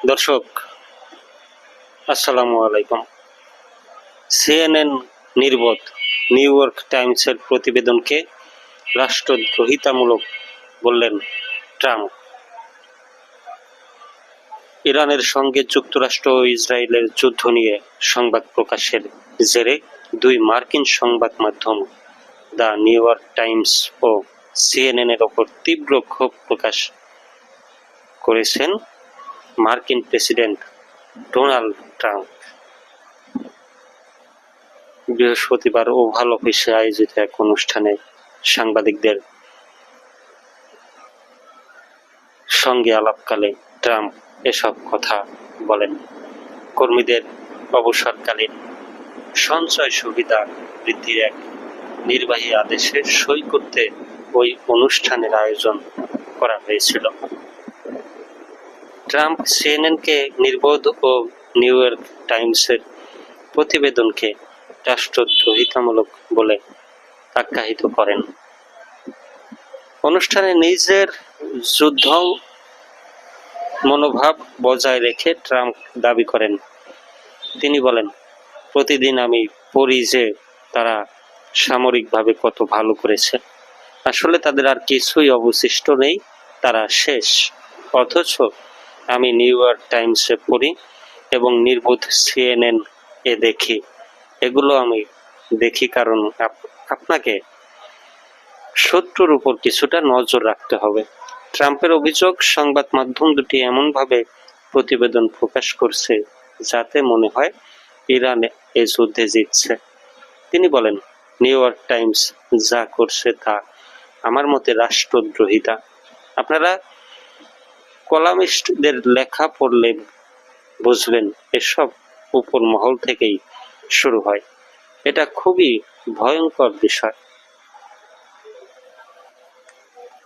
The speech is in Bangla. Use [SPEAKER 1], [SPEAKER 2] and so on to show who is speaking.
[SPEAKER 1] দর্শক, আসসালামু আলাইকুম। সিএনএন নির্বোধ নিউ ইয়র্ক টাইমসের প্রতিবেদনকে রাষ্ট্রদ্রোহিতামূলক বললেন ট্রাম্প। ইরানের সঙ্গে যুক্তরাষ্ট্র ও ইসরায়েলের যুদ্ধ নিয়ে সংবাদ প্রকাশের জেরে দুই মার্কিন সংবাদ মাধ্যম দ্য নিউ ইয়র্ক টাইমস ও সিএনএন এর ওপর তীব্র ক্ষোভ প্রকাশ করেছেন মার্কিন প্রেসিডেন্ট ডোনাল্ড ট্রাম্প। বৃহস্পতিবার ওভাল অফিসে আয়োজিত এক অনুষ্ঠানে সাংবাদিকদের সঙ্গে আলাপকালে ট্রাম্প এসব কথা বলেন। কর্মীদের অবসরকালীন সঞ্চয় সুবিধা বৃদ্ধির এক নির্বাহী আদেশে সই করতে ওই অনুষ্ঠানের আয়োজন করা হয়েছিল। ট্রাম্প সিএনএনকে নির্বোধ ও নিউ ইয়র্ক টাইমসের প্রতিবেদনকে রাষ্ট্রদ্রোহিতামূলক বলে আখ্যায়িত করেন। অনুষ্ঠানে নিজের যুদ্ধ মনোভাব বজায় রেখে ট্রাম্প দাবি করেন, তিনি বলেন, প্রতিদিন আমি পড়ি যে তারা সামরিকভাবে কত ভালো করেছে। আসলে তাদের আর কিছুই অবশিষ্ট নেই, তারা শেষ। অথচ আমি নিউ ইয়র্ক টাইমসে পড়ি এবং নির্বোধ সিএনএন এ দেখি। এগুলো আমি দেখি কারণ আপনাকে শত্রুর উপর কিছুটা নজর রাখতে হবে। ট্রাম্পের অভিযোগ, সংবাদ মাধ্যম দুটি এমনভাবে প্রতিবেদন প্রকাশ করছে যাতে মনে হয় ইরান এই যুদ্ধে জিতছে। তিনি বলেন, নিউ ইয়র্ক টাইমস যা করছে তা আমার মতে রাষ্ট্রদ্রোহিতা। আপনারা কলামিস্টদের লেখা পড়লে বুঝবেন এসব উপর মহল থেকেই শুরু হয়। এটা খুবই ভয়ঙ্কর বিষয়।